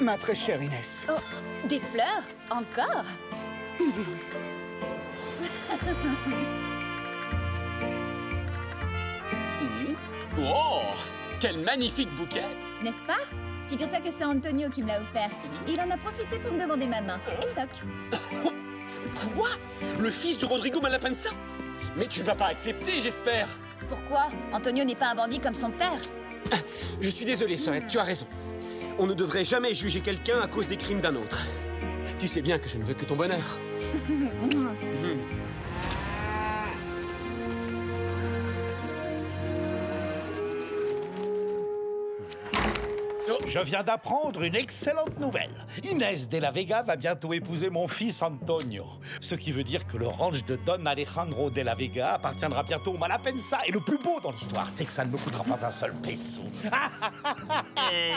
ma très chère Inès. Oh, des fleurs? Encore? Oh, quel magnifique bouquet! N'est-ce pas? Figure-toi que c'est Antonio qui me l'a offert. Il en a profité pour me demander ma main. Et toc. Quoi? Le fils de Rodrigo Malapensa? Mais tu vas pas accepter, j'espère. Pourquoi? Antonio n'est pas un bandit comme son père. Je suis désolé, Sorette, tu as raison. On ne devrait jamais juger quelqu'un à cause des crimes d'un autre. Tu sais bien que je ne veux que ton bonheur. Je viens d'apprendre une excellente nouvelle. Inès de la Vega va bientôt épouser mon fils Antonio. Ce qui veut dire que le ranch de Don Alejandro de la Vega appartiendra bientôt au Malapensa. Et le plus beau dans l'histoire, c'est que ça ne me coûtera pas un seul peso.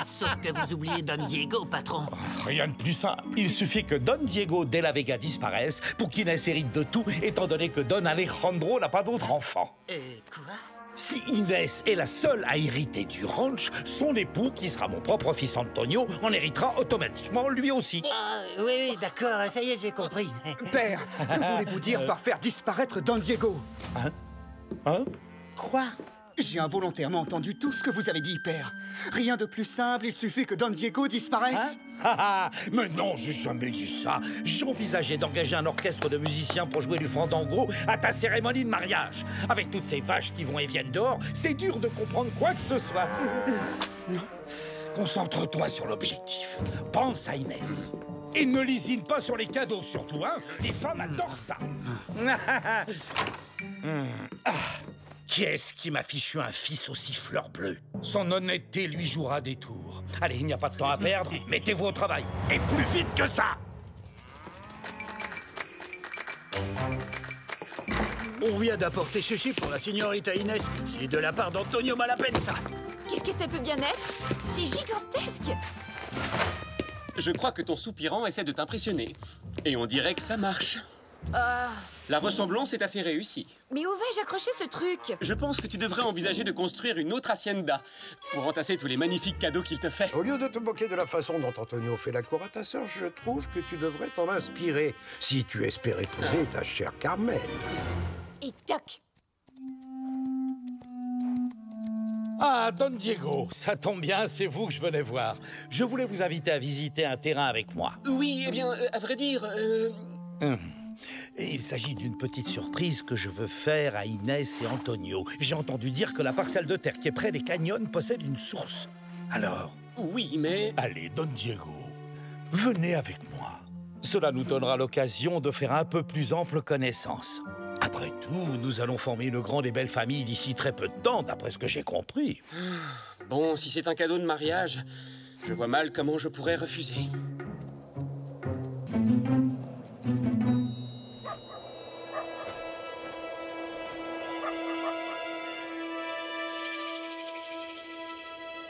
Sauf que vous oubliez Don Diego, patron. Rien de plus simple. Il suffit que Don Diego de la Vega disparaisse pour qu'Inès hérite de tout, étant donné que Don Alejandro n'a pas d'autre enfant. Quoi? Si Inès est la seule à hériter du ranch, son époux, qui sera mon propre fils Antonio, en héritera automatiquement lui aussi. Oui, d'accord, ça y est, j'ai compris. Père, que voulez-vous dire par faire disparaître Don Diego? Hein? Quoi? J'ai involontairement entendu tout ce que vous avez dit, père. Rien de plus simple, il suffit que Don Diego disparaisse. Mais non, j'ai jamais dit ça. J'envisageais d'engager un orchestre de musiciens pour jouer du fandango à ta cérémonie de mariage. Avec toutes ces vaches qui vont et viennent dehors, c'est dur de comprendre quoi que ce soit. Concentre-toi sur l'objectif. Pense à Inès. Et ne lésine pas sur les cadeaux, surtout, hein. Les femmes adorent ça. Qui est-ce qui m'a fichu un fils aussi fleur bleue? Son honnêteté lui jouera des tours. Allez, il n'y a pas de temps à perdre. Mettez-vous au travail. Et plus vite que ça! On vient d'apporter ceci pour la signorita Inès. C'est de la part d'Antonio Malapensa. Qu'est-ce que ça peut bien être? C'est gigantesque! Je crois que ton soupirant essaie de t'impressionner. Et on dirait que ça marche. La ressemblance est assez réussie. Mais où vais-je accrocher ce truc? Je pense que tu devrais envisager de construire une autre hacienda pour entasser tous les magnifiques cadeaux qu'il te fait. Au lieu de te moquer de la façon dont Antonio fait la cour à ta sœur, je trouve que tu devrais t'en inspirer si tu espères épouser ta chère Carmen. Et toc! Ah, Don Diego, ça tombe bien, c'est vous que je venais voir. Je voulais vous inviter à visiter un terrain avec moi. Oui, eh bien, à vrai dire... Et il s'agit d'une petite surprise que je veux faire à Inès et Antonio. J'ai entendu dire que la parcelle de terre qui est près des canyons possède une source. Alors... Oui, mais... Allez, Don Diego, venez avec moi. Cela nous donnera l'occasion de faire un peu plus ample connaissance. Après tout, nous allons former une grande et belle famille d'ici très peu de temps, d'après ce que j'ai compris. Bon, si c'est un cadeau de mariage, je vois mal comment je pourrais refuser.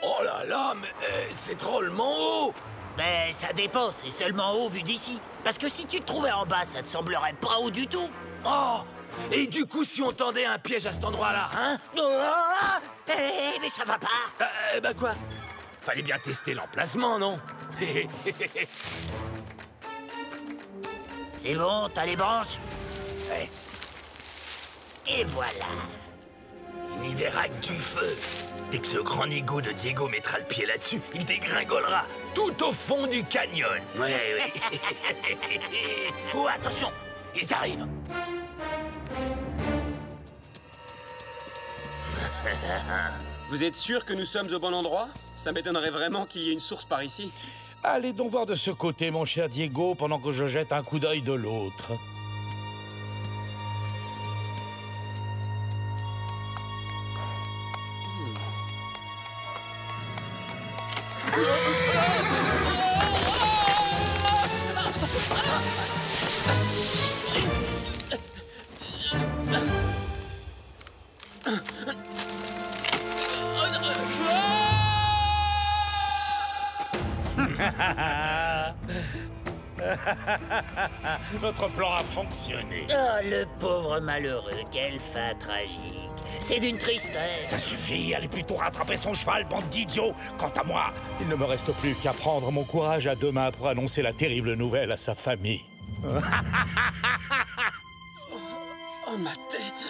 Oh là là, mais c'est drôlement haut. Ben, ça dépend, c'est seulement haut vu d'ici. Parce que si tu te trouvais en bas, ça te semblerait pas haut du tout. Oh. Et du coup, si on tendait un piège à cet endroit-là, hein? Mais ça va pas. Bah quoi? Fallait bien tester l'emplacement, non? C'est bon, t'as les branches? Ouais. Et voilà. Il n'y verra que du feu. Dès que ce grand nigo de Diego mettra le pied là-dessus, il dégringolera tout au fond du canyon. Ouais. Oh, attention, Ils arrivent. Vous êtes sûr que nous sommes au bon endroit? Ça m'étonnerait vraiment qu'il y ait une source par ici. Allez donc voir de ce côté, mon cher Diego, pendant que je jette un coup d'œil de l'autre. Notre plan a fonctionné. oh, le pauvre malheureux, quelle fin tragique. C'est d'une tristesse. Ça suffit, allez plutôt rattraper son cheval, bande d'idiots. Quant à moi, il ne me reste plus qu'à prendre mon courage à deux mains pour annoncer la terrible nouvelle à sa famille. Oh, ma tête.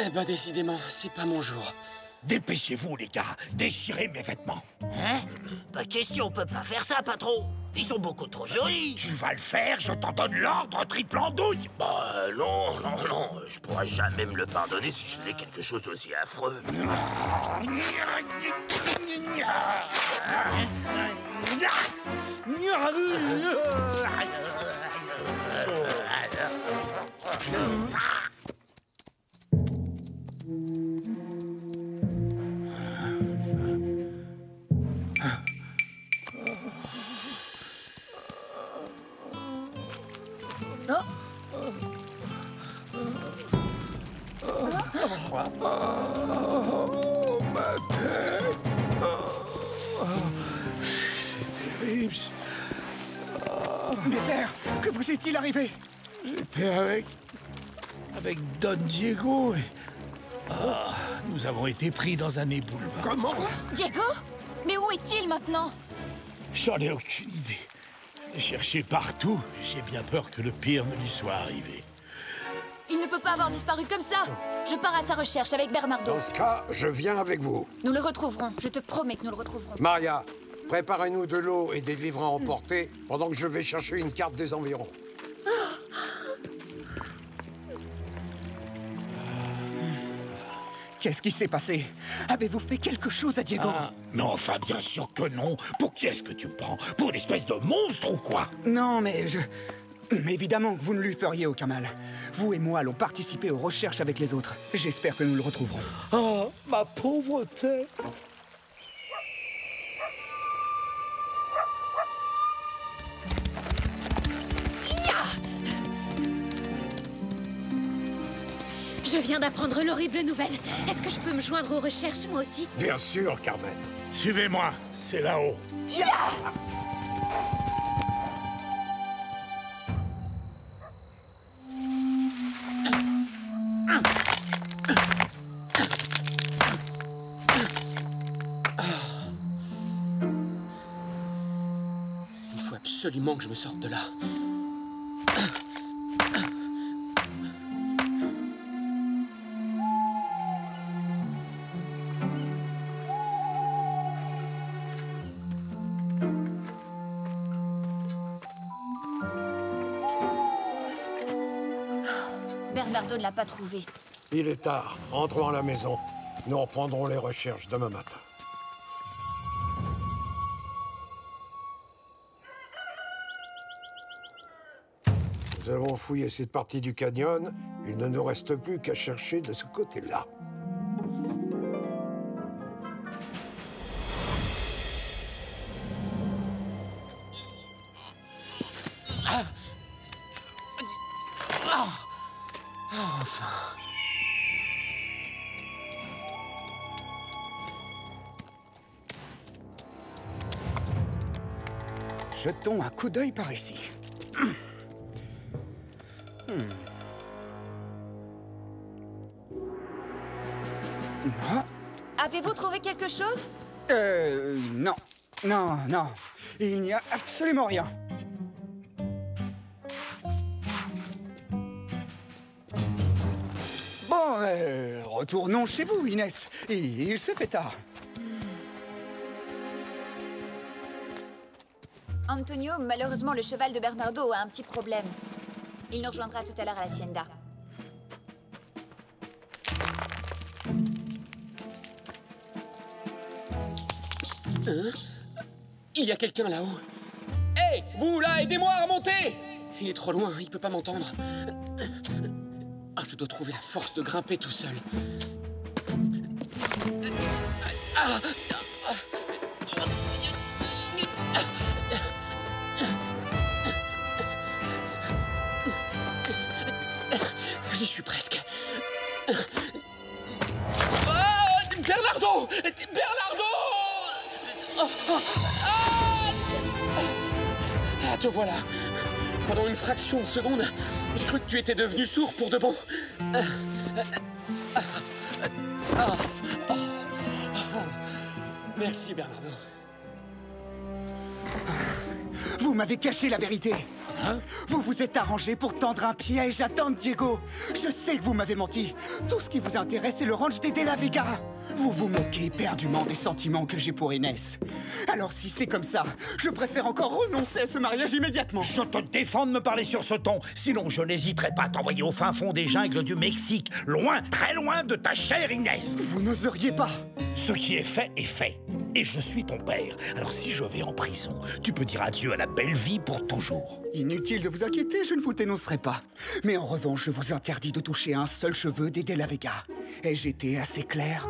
Eh ben, décidément, c'est pas mon jour. Dépêchez-vous, les gars, déchirez mes vêtements. Hein? Pas question, on peut pas faire ça, patron. Ils sont beaucoup trop jolis. Tu vas le faire, je t'en donne l'ordre, triple andouille. Bah non, je pourrais jamais me le pardonner si je faisais quelque chose aussi affreux. Oh, ma tête. C'est terrible. Mais père, que vous est-il arrivé? J'étais avec Don Diego et... nous avons été pris dans un éboulement. Comment? Diego? Mais où est-il maintenant? J'en ai aucune idée. J'ai cherché partout, j'ai bien peur que le pire ne lui soit arrivé. Il ne peut pas avoir disparu comme ça. Je pars à sa recherche avec Bernardo. Dans ce cas, je viens avec vous. Nous le retrouverons. Je te promets que nous le retrouverons. Maria, préparez-nous de l'eau et des vivres à emporter pendant que je vais chercher une carte des environs. Qu'est-ce qui s'est passé? Avez-vous fait quelque chose à Diego? Mais enfin, bien sûr que non. Pour qui est-ce que tu me prends? Pour une espèce de monstre ou quoi? Non, mais Mais évidemment que vous ne lui feriez aucun mal. Vous et moi allons participer aux recherches avec les autres. J'espère que nous le retrouverons. Oh, ma pauvre tête. Je viens d'apprendre l'horrible nouvelle. Est-ce que je peux me joindre aux recherches, moi aussi? Bien sûr, Carmen. Suivez-moi, c'est là-haut. Il faut absolument que je me sorte de là. Bernardo ne l'a pas trouvé. Il est tard. Rentrons à la maison. Nous reprendrons les recherches demain matin. Nous avons fouillé cette partie du canyon. Il ne nous reste plus qu'à chercher de ce côté-là. Jetons un coup d'œil par ici. Ah, Avez-vous trouvé quelque chose? non. Non, non. Il n'y a absolument rien. Bon, retournons chez vous, Inès. Il se fait tard. Antonio, malheureusement, le cheval de Bernardo a un petit problème. Il nous rejoindra tout à l'heure à l'hacienda. Hein? Il y a quelqu'un là-haut. Hé, vous là, aidez-moi à remonter! Il est trop loin, il peut pas m'entendre. Ah, je dois trouver la force de grimper tout seul. Ah! J'y suis presque. Bernardo! Bernardo! Ah, te voilà. Pendant une fraction de seconde, J'ai cru que tu étais devenu sourd pour de bon. Merci, Bernardo. Vous m'avez caché la vérité. Vous vous êtes arrangé pour tendre un piège à Don Diego. Je sais que vous m'avez menti. Tout ce qui vous intéresse, c'est le ranch des De La Vega. Vous vous moquez éperdument des sentiments que j'ai pour Inès. Alors si c'est comme ça, je préfère encore renoncer à ce mariage immédiatement. Je te défends de me parler sur ce ton. Sinon, je n'hésiterai pas à t'envoyer au fin fond des jungles du Mexique. Loin, très loin de ta chère Inès. Vous n'oseriez pas. Ce qui est fait est fait. Et je suis ton père. Alors si je vais en prison, tu peux dire adieu à la belle vie pour toujours. Inutile de vous inquiéter, je ne vous le dénoncerai pas. Mais en revanche, je vous interdis de toucher un seul cheveu des De La Vega. Ai-je été assez clair?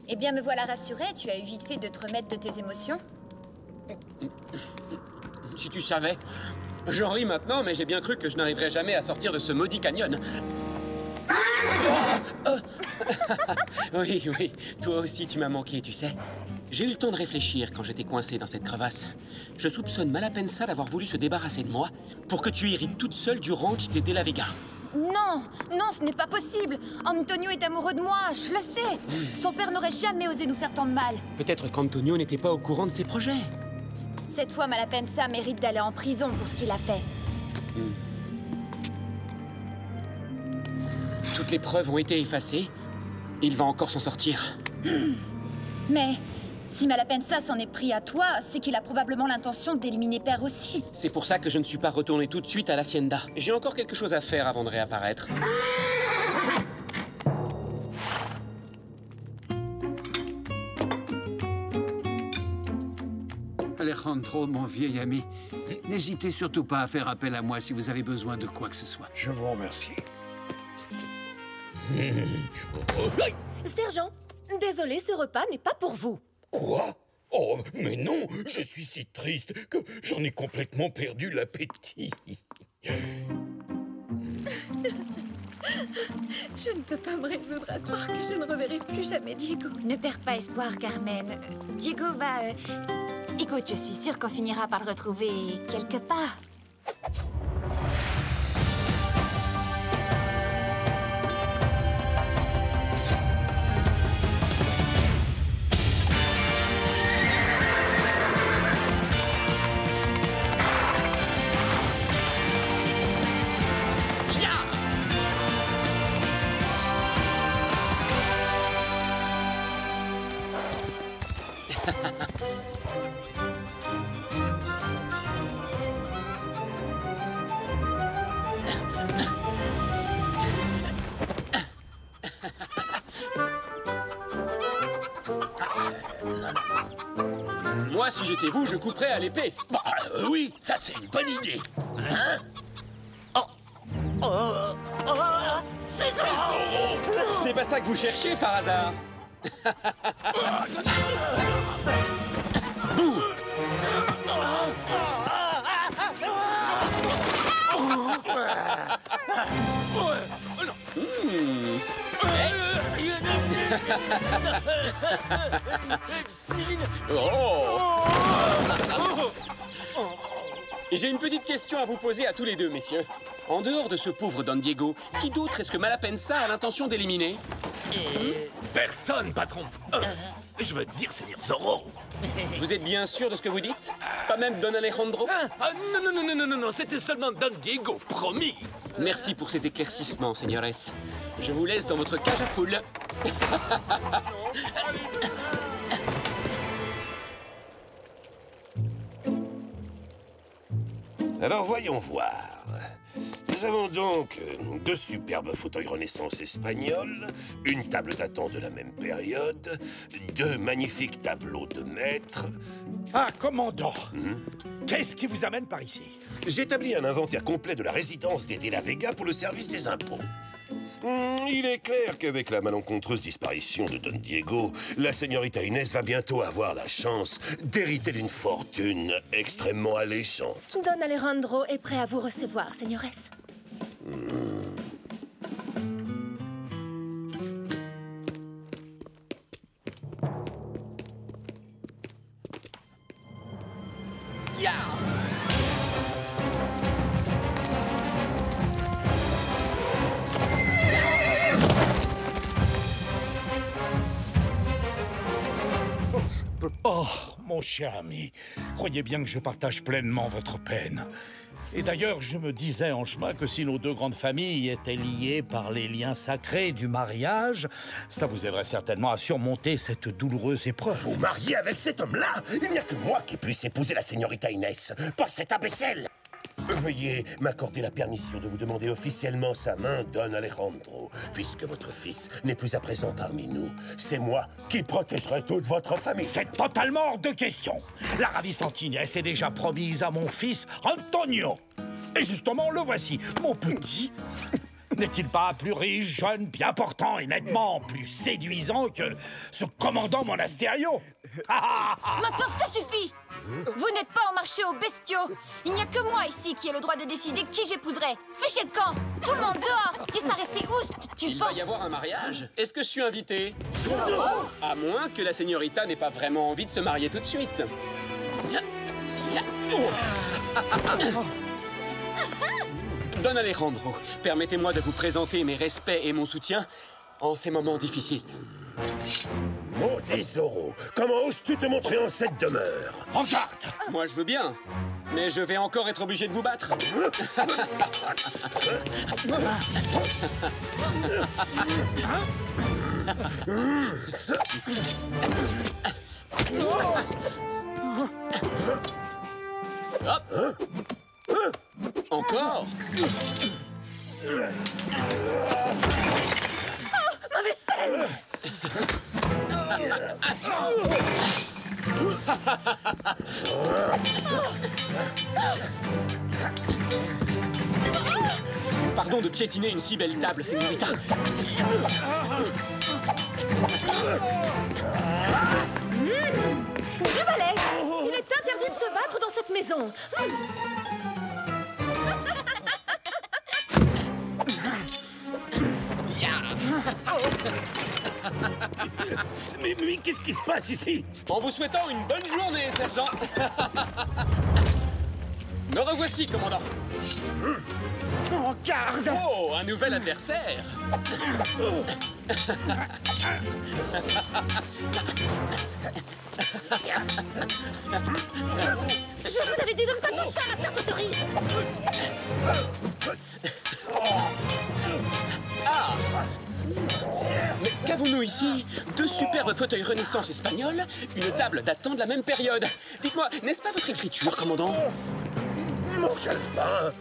Eh bien, me voilà rassurée, tu as eu vite fait de te remettre de tes émotions. Si tu savais. J'en ris maintenant, mais j'ai bien cru que je n'arriverais jamais à sortir de ce maudit canyon. Oui, oui, toi aussi tu m'as manqué, tu sais. J'ai eu le temps de réfléchir quand j'étais coincé dans cette crevasse. Je soupçonne Malapensa d'avoir voulu se débarrasser de moi pour que tu hérites toute seule du ranch des De La Vega. Non, non, ce n'est pas possible. Antonio est amoureux de moi, je le sais. Son père n'aurait jamais osé nous faire tant de mal. Peut-être qu'Antonio n'était pas au courant de ses projets. Cette fois, Malapensa mérite d'aller en prison pour ce qu'il a fait. Toutes les preuves ont été effacées. Il va encore s'en sortir. Mais si Malapensa s'en est pris à toi, c'est qu'il a probablement l'intention d'éliminer Père aussi. C'est pour ça que je ne suis pas retourné tout de suite à l'Hacienda. J'ai encore quelque chose à faire avant de réapparaître. Alejandro, mon vieil ami, n'hésitez surtout pas à faire appel à moi si vous avez besoin de quoi que ce soit. Je vous remercie. Sergent, désolé, ce repas n'est pas pour vous. Quoi? Oh, mais non, je suis si triste que j'en ai complètement perdu l'appétit. Je ne peux pas me résoudre à croire que je ne reverrai plus jamais Diego. Ne perds pas espoir, Carmen. Diego va... Écoute, je suis sûre qu'on finira par le retrouver quelque part. Moi, si j'étais vous, je couperais à l'épée. Bah, oui, ça c'est une bonne idée. Hein? C'est ça! Ce n'est pas ça que vous cherchiez par hasard. Bouh! Et j'ai une petite question à vous poser à tous les deux, messieurs. En dehors de ce pauvre Don Diego, qui d'autre est-ce que Malapensa a l'intention d'éliminer? Personne, patron. Je veux te dire, Seigneur Zorro. Vous êtes bien sûr de ce que vous dites? Pas même Don Alejandro? Non, c'était seulement Don Diego, promis. Merci pour ces éclaircissements, señores. Je vous laisse dans votre cage à poules. Alors voyons voir. Nous avons donc deux superbes fauteuils Renaissance espagnols, une table datant de la même période, deux magnifiques tableaux de maître. Ah, commandant! Qu'est-ce qui vous amène par ici? J'établis un inventaire complet de la résidence des De La Vega pour le service des impôts. Il est clair qu'avec la malencontreuse disparition de Don Diego, la señorita Inès va bientôt avoir la chance d'hériter d'une fortune extrêmement alléchante. Don Alejandro est prêt à vous recevoir, señores. Ya! Oh, mon cher ami, croyez bien que je partage pleinement votre peine. Et d'ailleurs, je me disais en chemin que si nos deux grandes familles étaient liées par les liens sacrés du mariage, cela vous aiderait certainement à surmonter cette douloureuse épreuve. Vous mariez avec cet homme-là? Il n'y a que moi qui puisse épouser la señorita Inès, pas cet imbécile! Veuillez m'accorder la permission de vous demander officiellement sa main, Don Alejandro, puisque votre fils n'est plus à présent parmi nous. C'est moi qui protégerai toute votre famille. C'est totalement hors de question. La ravissante Inès est déjà promise à mon fils Antonio. Et justement, le voici, mon petit. N'est-il pas plus riche, jeune, bien portant et nettement plus séduisant que ce commandant Monasterio? Maintenant, ça suffit! Vous n'êtes pas au marché aux bestiaux. Il n'y a que moi ici qui ai le droit de décider qui j'épouserai. Fichez le camp! Tout le monde dehors! Disparaissez, oust! Il va y avoir un mariage? Est-ce que je suis invité? À moins que la señorita n'ait pas vraiment envie de se marier tout de suite. Don Alejandro, permettez-moi de vous présenter mes respects et mon soutien en ces moments difficiles. Maudit Zorro, comment oses-tu te montrer en cette demeure? En garde! Moi, je veux bien, mais je vais encore être obligé de vous battre. Hop. Encore? Ma vaisselle! Pardon de piétiner une si belle table, señorita. Du balai! Il est interdit de se battre dans cette maison. Mais qu'est-ce qui se passe ici? En vous souhaitant une bonne journée, sergent. Me revoici, commandant. En garde! Oh, un nouvel adversaire. Je vous avais dit de ne pas toucher à la tarte aux cerises. Ah! Mais qu'avons-nous ici? Deux superbes fauteuils Renaissance espagnole, une table datant de la même période. Dites-moi, n'est-ce pas votre écriture, commandant? Mon calepin!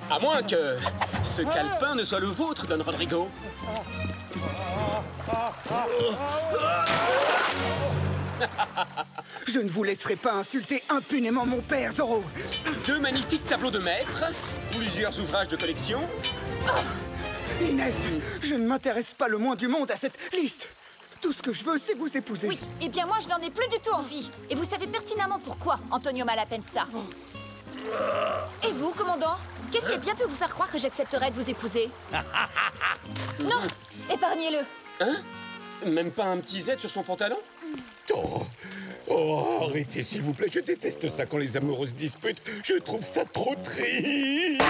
À moins que ce calepin ne soit le vôtre, Don Rodrigo. Je ne vous laisserai pas insulter impunément mon père, Zorro! Deux magnifiques tableaux de maître, plusieurs ouvrages de collection. Inès, je ne m'intéresse pas le moins du monde à cette liste. Tout ce que je veux, c'est vous épouser. Oui, eh bien moi, je n'en ai plus du tout envie. Et vous savez pertinemment pourquoi, Antonio Malapensa. Et vous, commandant? Qu'est-ce qui a bien pu vous faire croire que j'accepterais de vous épouser? Non, épargnez-le. Hein? Même pas un petit Z sur son pantalon? Oh, arrêtez, s'il vous plaît. Je déteste ça quand les amoureuses disputent. Je trouve ça trop triste.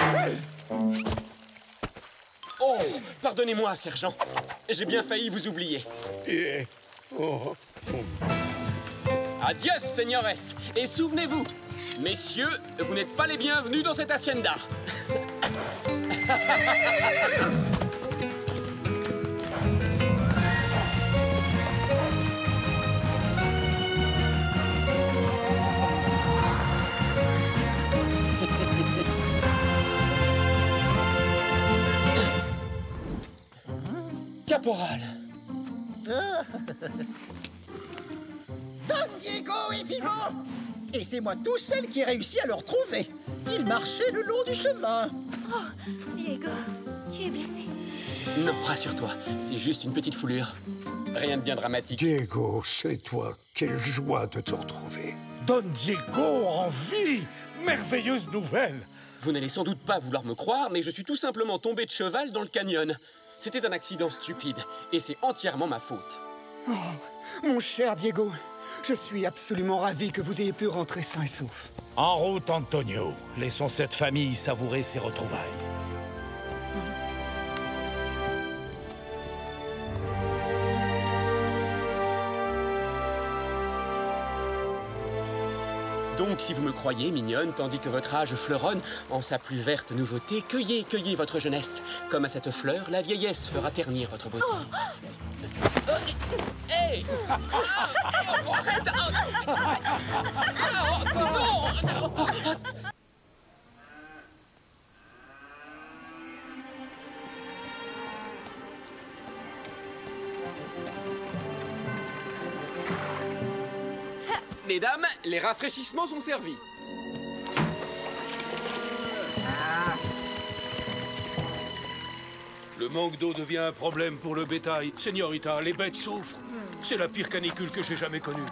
Oh, pardonnez-moi, sergent. J'ai bien failli vous oublier. Adios, señores. Et souvenez-vous, messieurs, vous n'êtes pas les bienvenus dans cette hacienda. Caporal. Don Diego est vivant! Et c'est moi tout seul qui ai réussi à le retrouver. Il marchait le long du chemin. Oh, Diego, tu es blessé. Non, rassure-toi, c'est juste une petite foulure. Rien de bien dramatique. Diego, c'est toi. Quelle joie de te retrouver. Don Diego en vie! Merveilleuse nouvelle! Vous n'allez sans doute pas vouloir me croire, mais je suis tout simplement tombé de cheval dans le canyon. C'était un accident stupide, et c'est entièrement ma faute. Oh, mon cher Diego, je suis absolument ravi que vous ayez pu rentrer sain et sauf. En route, Antonio. Laissons cette famille savourer ses retrouvailles. Donc, si vous me croyez mignonne, tandis que votre âge fleuronne en sa plus verte nouveauté, cueillez, cueillez votre jeunesse. Comme à cette fleur, la vieillesse fera ternir votre beauté. Hey! Arrête! Non! Mesdames, les rafraîchissements sont servis. Le manque d'eau devient un problème pour le bétail. Señorita, les bêtes souffrent. C'est la pire canicule que j'ai jamais connue.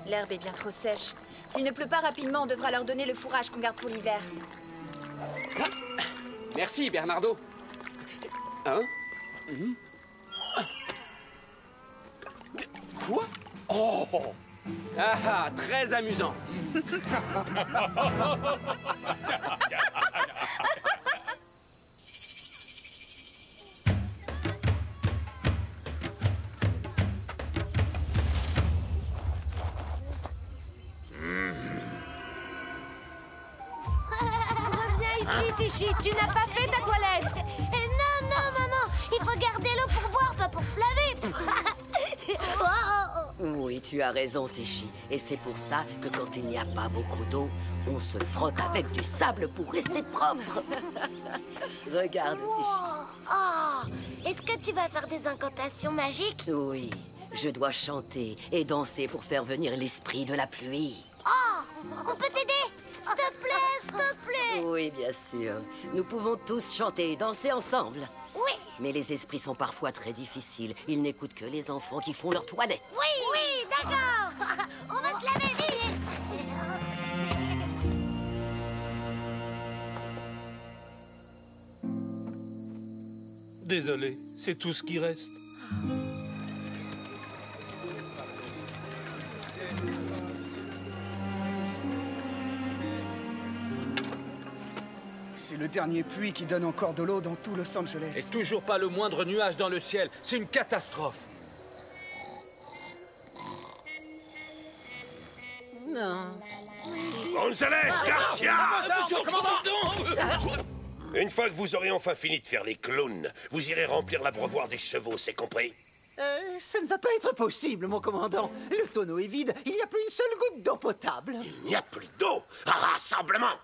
L'herbe est bien trop sèche. S'il ne pleut pas rapidement, on devra leur donner le fourrage qu'on garde pour l'hiver. Merci, Bernardo. Hein? Quoi? Oh! Ah, très amusant. Reviens ici, Tichy. Tu n'as pas fait ta toilette. Non, maman. Il faut garder l'eau pour boire, pas pour se laver. Oui, tu as raison, Tichy. Et c'est pour ça que quand il n'y a pas beaucoup d'eau, on se frotte avec du sable pour rester propre. Regarde, Tichy. Oh, est-ce que tu vas faire des incantations magiques? Oui, je dois chanter et danser pour faire venir l'esprit de la pluie. Oh, on peut t'aider? S'il te plaît, s'il te plaît. Oui, bien sûr. Nous pouvons tous chanter et danser ensemble. Oui. Mais les esprits sont parfois très difficiles. Ils n'écoutent que les enfants qui font leur toilette. Oui, d'accord. On va se laver vite. Désolé, c'est tout ce qui reste. C'est le dernier puits qui donne encore de l'eau dans tout Los Angeles. Et toujours pas le moindre nuage dans le ciel. C'est une catastrophe. Non. González Garcia! Monsieur le commandant! Une fois que vous aurez enfin fini de faire les clowns, vous irez remplir l'abreuvoir des chevaux, c'est compris? Ça ne va pas être possible, mon commandant. Le tonneau est vide. Il n'y a plus une seule goutte d'eau potable. Il n'y a plus d'eau! Rassemblement!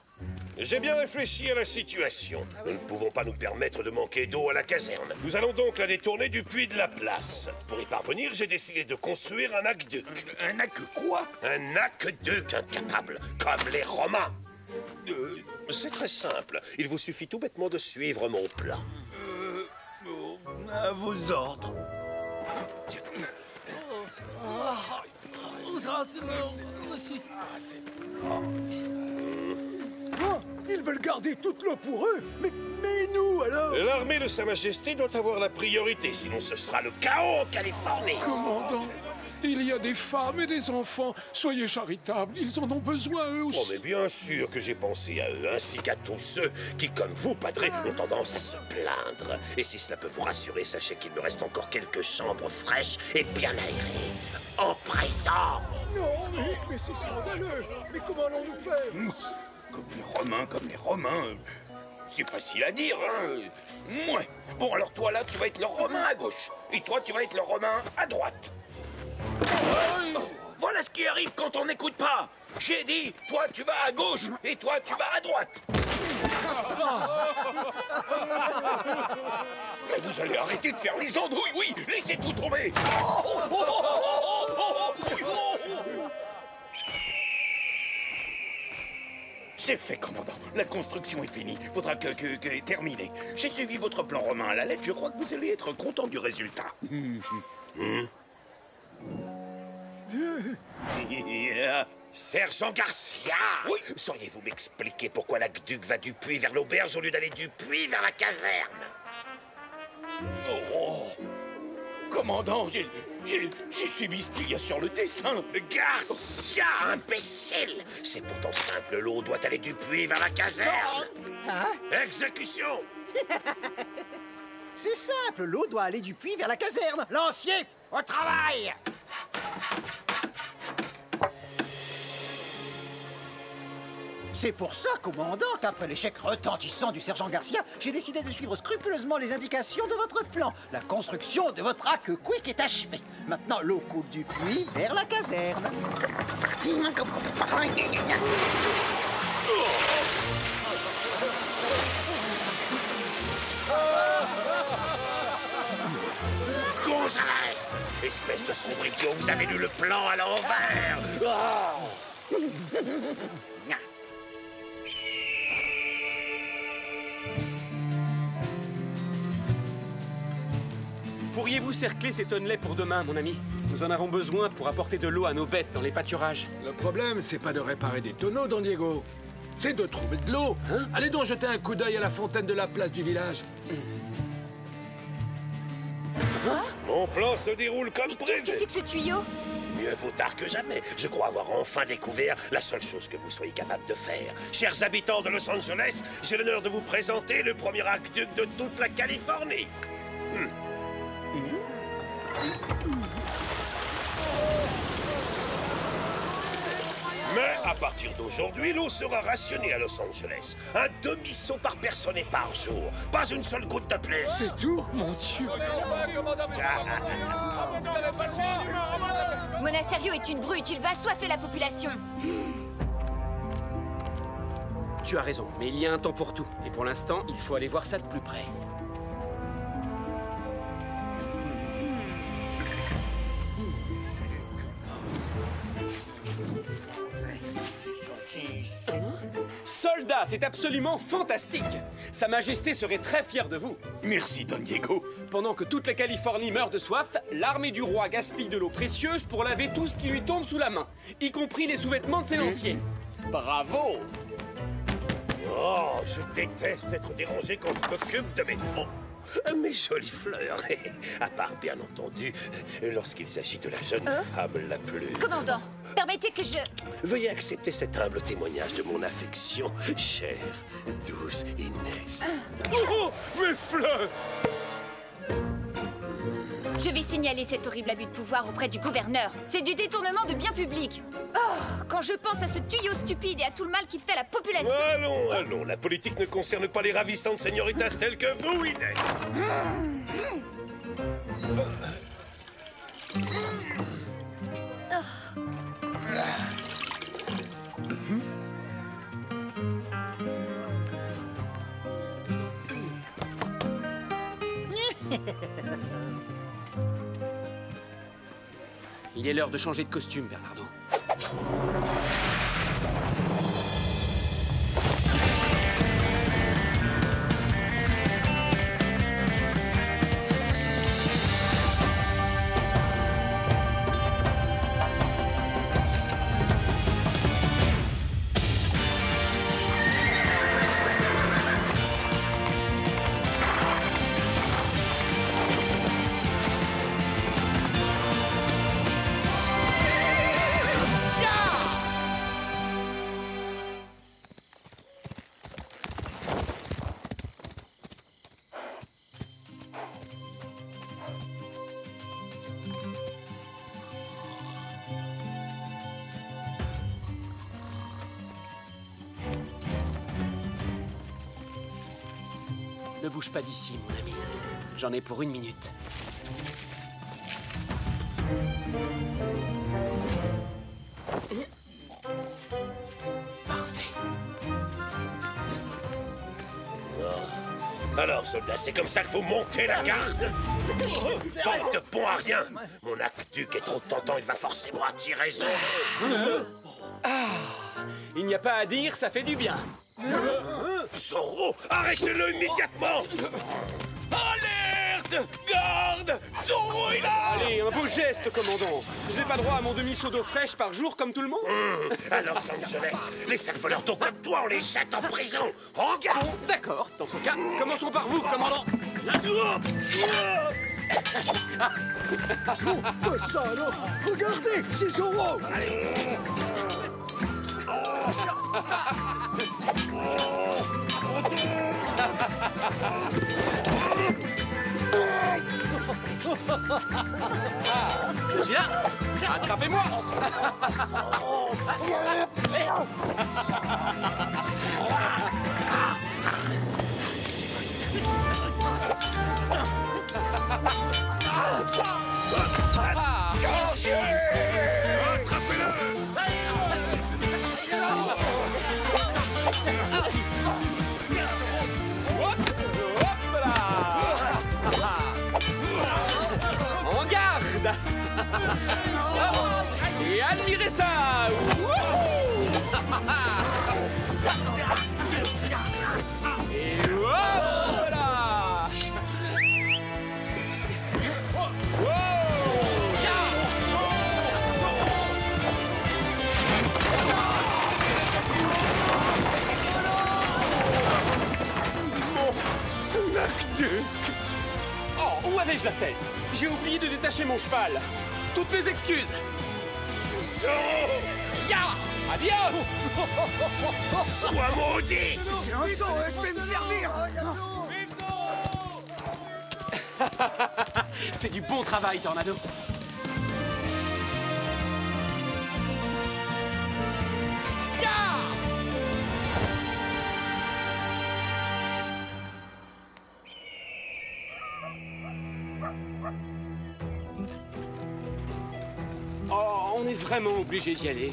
J'ai bien réfléchi à la situation. Nous ne pouvons pas nous permettre de manquer d'eau à la caserne. Nous allons donc la détourner du puits de la place. Pour y parvenir, j'ai décidé de construire un aqueduc. Un aqueduc quoi? Un aqueduc incapable, comme les Romains. C'est très simple. Il vous suffit tout bêtement de suivre mon plan. À vos ordres. Oh, ils veulent garder toute l'eau pour eux. Mais nous, alors? L'armée de Sa Majesté doit avoir la priorité, sinon ce sera le chaos en Californie. Commandant, il y a des femmes et des enfants. Soyez charitables, ils en ont besoin eux aussi. Oh, mais bien sûr que j'ai pensé à eux, ainsi qu'à tous ceux qui, comme vous, padré, ont tendance à se plaindre. Et si cela peut vous rassurer, sachez qu'il me reste encore quelques chambres fraîches et bien aérées. En présent. Non, mais c'est scandaleux. Mais comment allons-nous faire? Comme les Romains. C'est facile à dire, hein. Ouais. Bon, alors toi, là, tu vas être le Romain à gauche. Et toi, tu vas être le Romain à droite. Oh, voilà ce qui arrive quand on n'écoute pas. J'ai dit, toi, tu vas à gauche, et toi, tu vas à droite. Mais vous allez arrêter de faire les andouilles, oui. Laissez tout tomber. C'est fait, commandant. La construction est finie. Faudra que terminer. J'ai suivi votre plan romain à la lettre. Je crois que vous allez être content du résultat. Sergent Garcia! Oui. Sauriez-vous m'expliquer pourquoi l'aqueduc va du puits vers l'auberge au lieu d'aller du puits vers la caserne? Oh. Commandant, j'ai suivi ce qu'il y a sur le dessin. Garcia, imbécile! C'est pourtant simple, l'eau doit aller du puits vers la caserne. Hein? Exécution! C'est simple, l'eau doit aller du puits vers la caserne. Lancier, au travail! C'est pour ça, commandant, qu'après l'échec retentissant du sergent Garcia, j'ai décidé de suivre scrupuleusement les indications de votre plan. La construction de votre aqueduc est achevée. Maintenant, l'eau coule du puits vers la caserne. Gonzalez! Espèce de sombre idiot, vous avez lu le plan à l'envers! Oh. Pourriez-vous cercler ces tonnelets pour demain, mon ami? Nous en avons besoin pour apporter de l'eau à nos bêtes dans les pâturages. Le problème, c'est pas de réparer des tonneaux, Don Diego. C'est de trouver de l'eau. Hein? Allez donc jeter un coup d'œil à la fontaine de la place du village. Mon plan se déroule comme prévu. Qu'est-ce que c'est que ce tuyau? Mieux vaut tard que jamais. Je crois avoir enfin découvert la seule chose que vous soyez capable de faire. Chers habitants de Los Angeles, j'ai l'honneur de vous présenter le premier aqueduc de toute la Californie. Mais à partir d'aujourd'hui, l'eau sera rationnée à Los Angeles. Un demi-seau par personne et par jour. Pas une seule goutte de plus. C'est tout? Mon Dieu! Monasterio est une brute, il va assoiffer la population. Tu as raison, mais il y a un temps pour tout. Et pour l'instant, il faut aller voir ça de plus près. Soldats, c'est absolument fantastique! Sa Majesté serait très fière de vous. Merci, Don Diego. Pendant que toute la Californie meurt de soif, l'armée du roi gaspille de l'eau précieuse pour laver tout ce qui lui tombe sous la main, y compris les sous-vêtements de ses lanciers. Bravo! Oh, je déteste être dérangé quand je m'occupe de mes jolies fleurs. À part, bien entendu, lorsqu'il s'agit de la jeune femme la plus... Commandant, permettez que je... Veuillez accepter cet humble témoignage de mon affection, chère, douce Inès. Oh, mes fleurs! Je vais signaler cet horrible abus de pouvoir auprès du gouverneur. C'est du détournement de biens publics. Oh, quand je pense à ce tuyau stupide et à tout le mal qu'il fait à la population... Allons, la politique ne concerne pas les ravissantes señoritas telles que vous, Inès. Il est l'heure de changer de costume, Bernardo. Ne bouge pas d'ici, mon ami. J'en ai pour 1 minute. Parfait. Alors, soldats, c'est comme ça que vous montez la garde? Bande de bons à rien! Mon aqueduc est trop tentant, il va forcément attirer raison. Il n'y a pas à dire, ça fait du bien. Zorro, arrêtez-le immédiatement! Alerte! Garde! Garde! Zorro est là! Allez, un beau geste, commandant. Je n'ai pas droit à mon demi-seau d'eau fraîche par jour comme tout le monde? À Los Angeles, les sales voleurs d'eau comme toi, on les jette en prison. En garde! Bon, d'accord. Dans ce cas, commençons par vous, commandant. Quoi ça alors? Regardez, c'est Zorro! Je suis là. Attrapez-moi. En garde. Et admirez ça. Et voilà. Oh, où avais-je la tête? J'ai oublié de détacher mon cheval. Toutes mes excuses. Zorro! Ya! Adios! Sois maudit! Silence, je vais me servir! C'est du bon travail, Tornado. Ya! Oh, on est vraiment obligé d'y aller.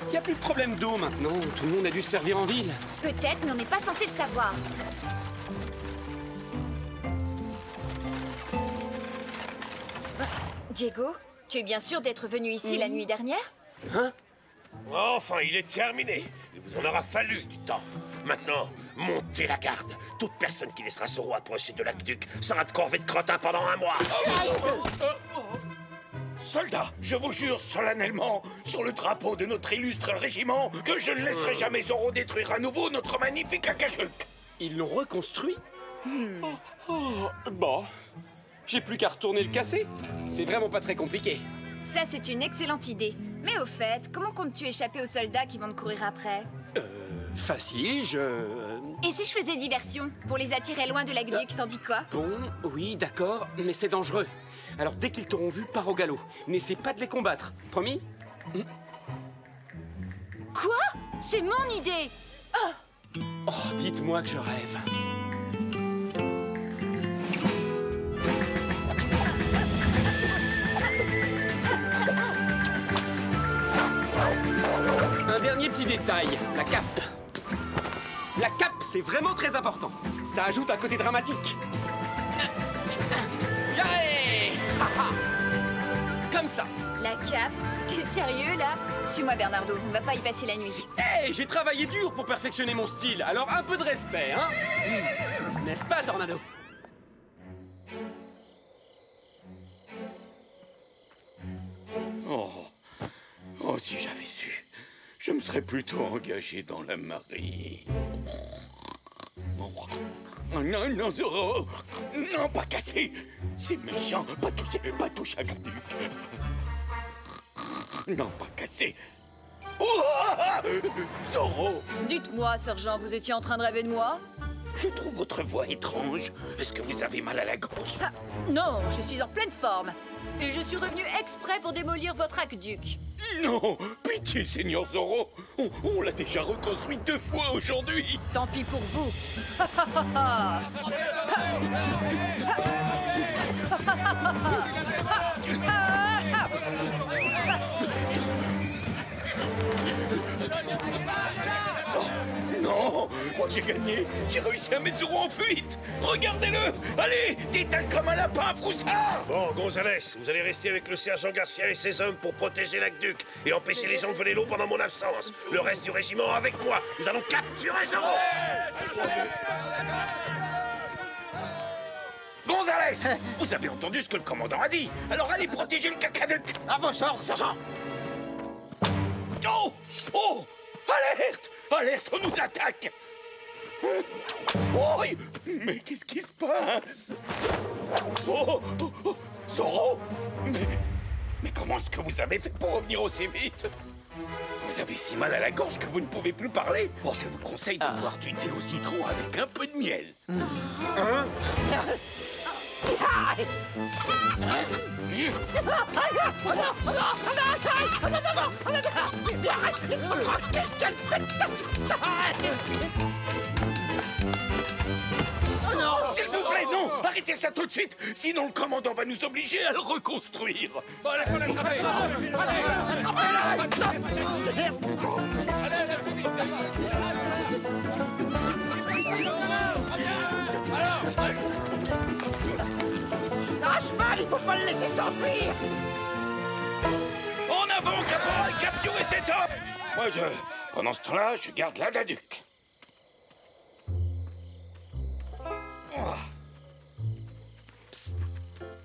Il n'y a plus de problème d'eau maintenant. Tout le monde a dû se servir en ville. Peut-être, mais on n'est pas censé le savoir. Diego, tu es bien sûr d'être venu ici la nuit dernière? Hein? Enfin, il est terminé. Il vous en aura fallu du temps. Maintenant, montez la garde. Toute personne qui laissera Zorro approcher de l'aqueduc sera de corvée de crottin pendant 1 mois. Soldats, je vous jure solennellement, sur le drapeau de notre illustre régiment, que je ne laisserai jamais Zorro détruire à nouveau notre magnifique aqueduc. Ils l'ont reconstruit? Bon, j'ai plus qu'à retourner le casser. C'est vraiment pas très compliqué. Ça, c'est une excellente idée. Mais au fait, comment comptes-tu échapper aux soldats qui vont te courir après? Facile, Et si je faisais diversion, pour les attirer loin de l'aqueduc, t'en dis quoi? Bon, oui, d'accord, mais c'est dangereux. Alors dès qu'ils t'auront vu, pars au galop. N'essaie pas de les combattre, promis? Quoi? C'est mon idée! Oh, dites-moi que je rêve. Un dernier petit détail, la cape. La cape, c'est vraiment très important. Ça ajoute un côté dramatique. Yaé! Comme ça. La cape? T'es sérieux, là? Suis-moi, Bernardo, on va pas y passer la nuit. Hé, j'ai travaillé dur pour perfectionner mon style, alors un peu de respect, hein? N'est-ce pas, Tornado? Oh, si j'avais su, je me serais plutôt engagé dans la marine. Oh, non, non, Zorro! Non, pas cassé! C'est méchant, pas toucher à l'aqueduc. Non, pas cassé. Oh, Zorro! Dites-moi, sergent, vous étiez en train de rêver de moi? Je trouve votre voix étrange. Est-ce que vous avez mal à la gorge? Ah, non, je suis en pleine forme. Et je suis revenu exprès pour démolir votre aqueduc. Non! Pitié, Seigneur Zorro! On l'a déjà reconstruit 2 fois aujourd'hui! Tant pis pour vous! Non! Je crois que j'ai gagné! J'ai réussi à mettre Zorro en fuite! Regardez-le! Allez! Détale comme un lapin, Froussard! Bon, Gonzalez, vous allez rester avec le sergent Garcia et ses hommes pour protéger l'aqueduc et empêcher les gens de voler l'eau pendant mon absence. Le reste du régiment avec moi. Nous allons capturer Zorro! Gonzalez! Gonzalez! Vous avez entendu ce que le commandant a dit. Alors allez protéger le cacaduc. À vos ordres, sergent. Oh! Oh! Alerte! Alerte, on nous attaque! Oh! Mais qu'est-ce qui se passe? Oh! Oh, oh. Zoro! Mais comment est-ce que vous avez fait pour revenir aussi vite? Vous avez si mal à la gorge que vous ne pouvez plus parler? Oh, je vous conseille de boire du thé au citron avec un peu de miel. Hein? Laisse-moi tranquille. Oh non! S'il vous plaît, non! Arrêtez ça tout de suite! Sinon le commandant va nous obliger à le reconstruire! Bon, allez, faut l'attraper! À cheval, il faut pas le laisser s'enfuir! En avant, caporal! Capturez cet homme! Moi, pendant ce temps-là, je garde l'Adaduc.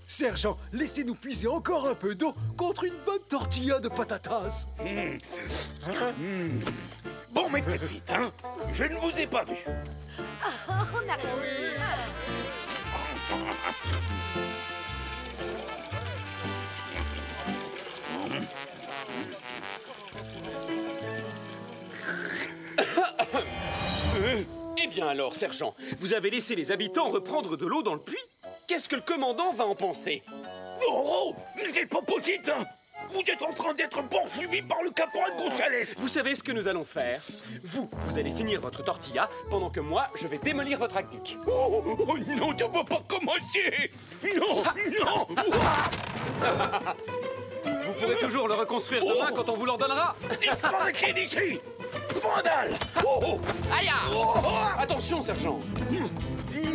Sergent, laissez-nous puiser encore un peu d'eau contre une bonne tortilla de patatas. Bon, mais faites vite, hein? Je ne vous ai pas vu. On a réussi. Eh bien alors, sergent, vous avez laissé les habitants reprendre de l'eau dans le puits? Qu'est-ce que le commandant va en penser? Oh, mais c'est pas possible, hein! Vous êtes en train d'être poursuivi par le caporal Gonzalez! Vous savez ce que nous allons faire? Vous allez finir votre tortilla, pendant que moi, je vais démolir votre aqueduc. Oh non, ça va pas commencer! Non, non! Vous pourrez toujours le reconstruire demain quand on vous l'ordonnera. Disparaissez d'ici! Vandale! Aïe! Attention, sergent!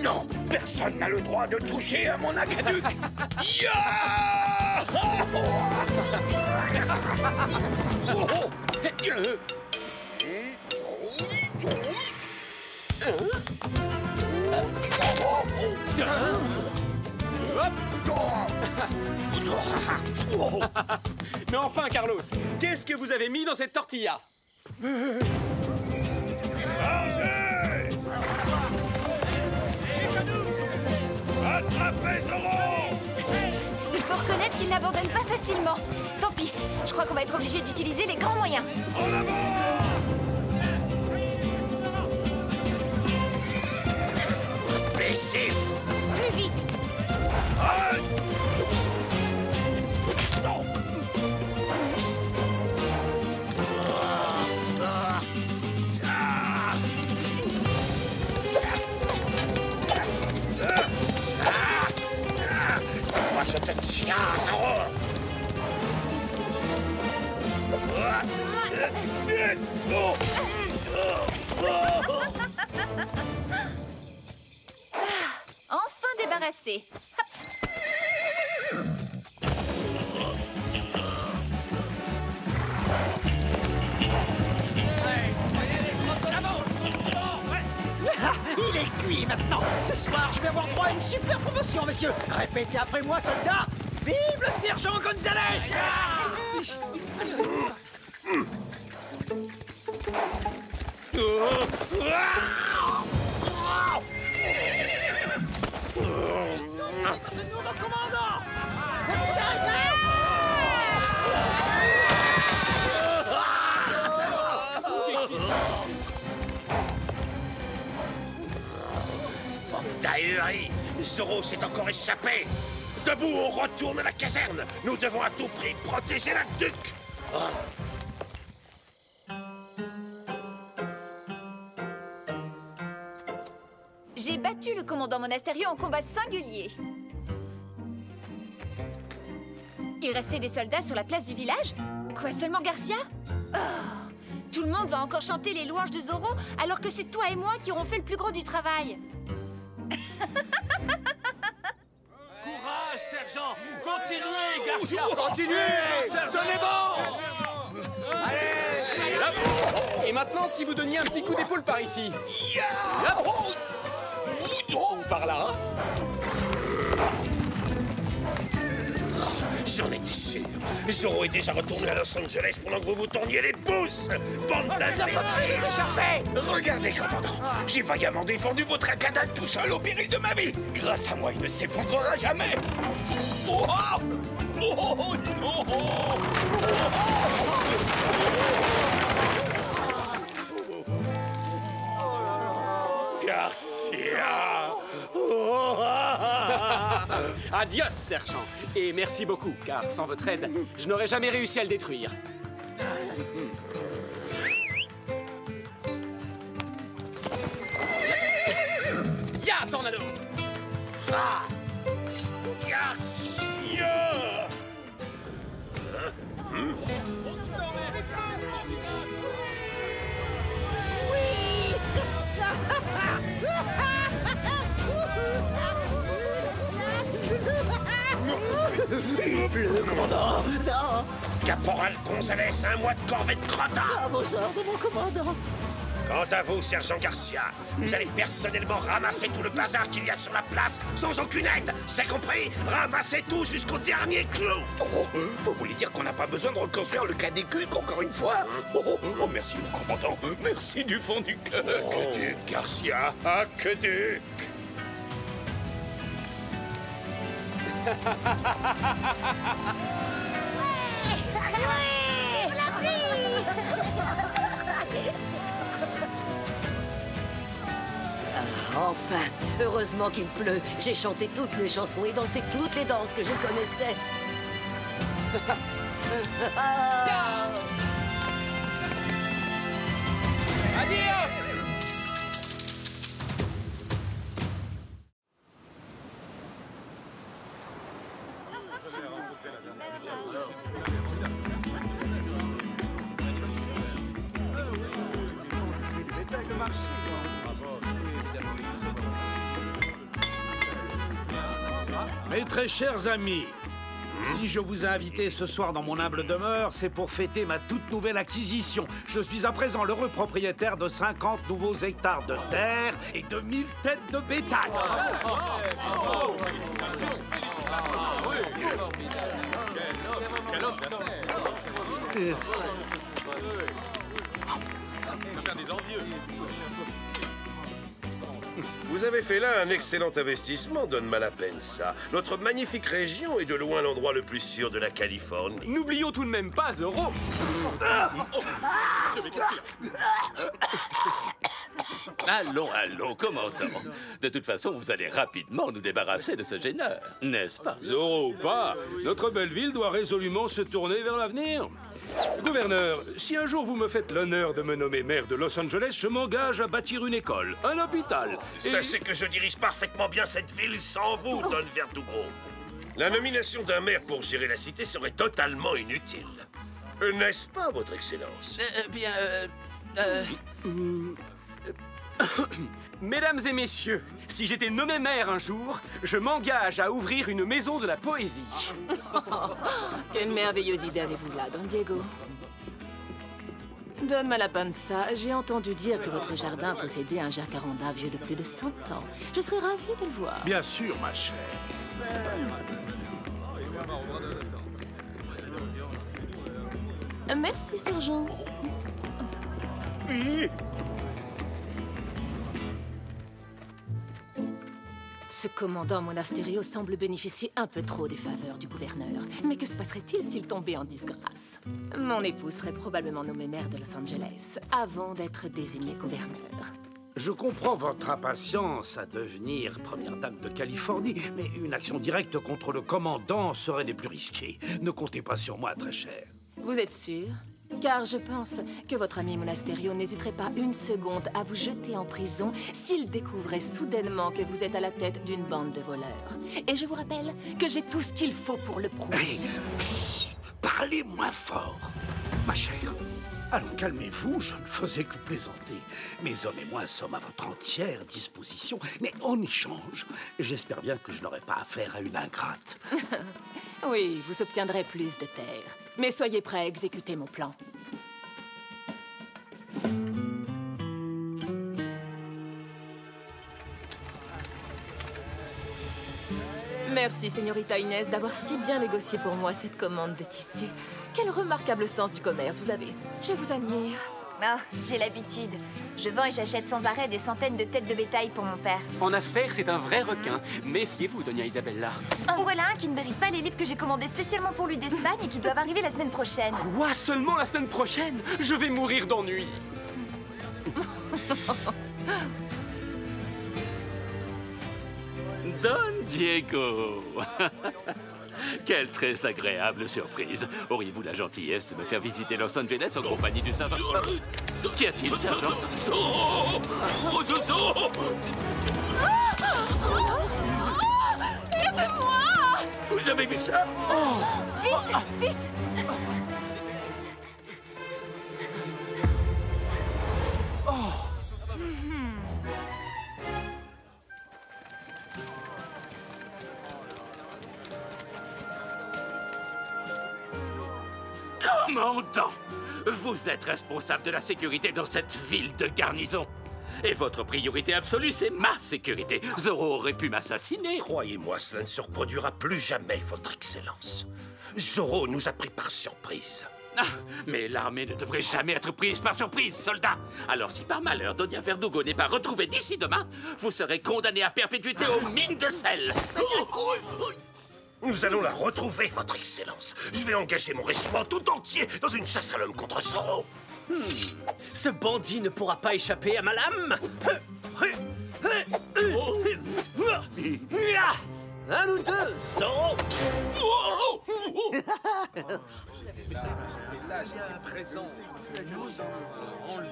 Non, personne n'a le droit de toucher à mon aqueduc! Mais enfin, Carlos, qu'est-ce que vous avez mis dans cette tortilla? Attrapez Zoro! Il faut reconnaître qu'il n'abandonne pas facilement. Tant pis, je crois qu'on va être obligé d'utiliser les grands moyens. En avant! Baissez! Plus vite! Cette fois, je te tiens, Zoro! Enfin débarrassé. Il est cuit maintenant! Ce soir, je vais avoir droit à une super promotion, messieurs! Répétez après moi, soldats! Vive le sergent Gonzalez! Le nouveau commandant! Ahuri! Zoro s'est encore échappé! Debout, on retourne à la caserne! Nous devons à tout prix protéger l'aqueduc! J'ai battu le commandant Monasterio en combat singulier. Il restait des soldats sur la place du village? Quoi, seulement Garcia? Oh, tout le monde va encore chanter les louanges de Zoro alors que c'est toi et moi qui aurons fait le plus gros du travail. Courage, sergent! Continuez, Garcia! Continuez! Tenez bon! Allez! Hop. Et maintenant, si vous donniez un petit coup d'épaule par ici. Hop. Ou par là. J'en étais sûr. Zoro est déjà retourné à Los Angeles pendant que vous vous tourniez les pouces. Bande d'imbéciles! Regardez, commandant, j'ai vaillamment défendu votre acadade tout seul au péril de ma vie. Grâce à moi, il ne s'effondrera jamais. Oh, oh, oh, oh, Garcia! Adios, sergent. Et merci beaucoup, car sans votre aide, je n'aurais jamais réussi à le détruire. Ya, Tornado! Ah! Garcia! Il pleut, commandant! Non! Caporal Gonzalez, un mois de corvette crottin! À vos ordres, mon commandant! Quant à vous, sergent Garcia, vous allez personnellement ramasser tout le bazar qu'il y a sur la place, sans aucune aide, c'est compris? Ramassez tout jusqu'au dernier clou! Oh, vous voulez dire qu'on n'a pas besoin de reconstruire le cas des culs encore une fois? Oh, merci, mon commandant. Merci du fond du cœur. Aqueduc, Garcia, aqueduc! Enfin, heureusement qu'il pleut. J'ai chanté toutes les chansons et dansé toutes les danses que je connaissais. Adios! Mes très chers amis, si je vous ai invités ce soir dans mon humble demeure, c'est pour fêter ma toute nouvelle acquisition. Je suis à présent l'heureux propriétaire de 50 nouveaux hectares de terre et de 1000 têtes de bétail. Vous avez fait là un excellent investissement, Don Malapensa. Notre magnifique région est de loin l'endroit le plus sûr de la Californie. N'oublions tout de même pas Zoro. Allons, commandant. De toute façon, vous allez rapidement nous débarrasser de ce gêneur, n'est-ce pas? Zoro ou pas, notre belle ville doit résolument se tourner vers l'avenir. Gouverneur, si un jour vous me faites l'honneur de me nommer maire de Los Angeles, je m'engage à bâtir une école, un hôpital. Sachez que je dirige parfaitement bien cette ville sans vous, Don Verdugo. La nomination d'un maire pour gérer la cité serait totalement inutile. N'est-ce pas, Votre Excellence? Mesdames et messieurs, si j'étais nommé maire un jour, je m'engage à ouvrir une maison de la poésie. Quelle merveilleuse idée avez-vous là, Don Diego? Don Malapensa, j'ai entendu dire que votre jardin possédait un jacaranda vieux de plus de 100 ans. Je serais ravie de le voir. Bien sûr, ma chère. Merci, sergent. Ce commandant Monasterio semble bénéficier un peu trop des faveurs du gouverneur. Mais que se passerait-il s'il tombait en disgrâce? Mon époux serait probablement nommé maire de Los Angeles avant d'être désigné gouverneur. Je comprends votre impatience à devenir première dame de Californie, mais une action directe contre le commandant serait des plus risquées. Ne comptez pas sur moi, très cher. Vous êtes sûr? Car je pense que votre ami Monasterio n'hésiterait pas une seconde à vous jeter en prison s'il découvrait soudainement que vous êtes à la tête d'une bande de voleurs. Et je vous rappelle que j'ai tout ce qu'il faut pour le prouver. Hey, chut, parlez moins fort, ma chère. Allons, calmez-vous, je ne faisais que plaisanter. Mes hommes et moi sommes à votre entière disposition, mais en échange, j'espère bien que je n'aurai pas affaire à une ingrate. Oui, vous obtiendrez plus de terre. Mais soyez prêts à exécuter mon plan. Merci, Señorita Inès, d'avoir si bien négocié pour moi cette commande de tissu. Quel remarquable sens du commerce vous avez. Je vous admire. Ah, j'ai l'habitude. Je vends et j'achète sans arrêt des centaines de têtes de bétail pour mon père. En affaires, c'est un vrai requin. Méfiez-vous, Doña Isabella. En voilà un qui ne mérite pas les livres que j'ai commandés spécialement pour lui d'Espagne et qui doivent arriver la semaine prochaine. Quoi? Seulement la semaine prochaine? Je vais mourir d'ennui. Don Diego. Quelle très agréable surprise. Auriez-vous la gentillesse de me faire visiter Los Angeles en compagnie du sergent? Qu'y a-t-il, sergent? Aidez-moi! Vous avez vu ça? Vite, vite! Commandant, vous êtes responsable de la sécurité dans cette ville de garnison. Et votre priorité absolue, c'est ma sécurité. Zorro aurait pu m'assassiner. Croyez-moi, cela ne se reproduira plus jamais, votre Excellence. Zorro nous a pris par surprise. Ah, mais l'armée ne devrait jamais être prise par surprise, soldat. Alors si par malheur Doña Verdugo n'est pas retrouvée d'ici demain, vous serez condamné à perpétuité aux mines de sel. Nous allons la retrouver, votre Excellence. Je vais engager mon régiment tout entier dans une chasse à l'homme contre Zorro. Ce bandit ne pourra pas échapper à ma lame. Un ou deux, Zorro.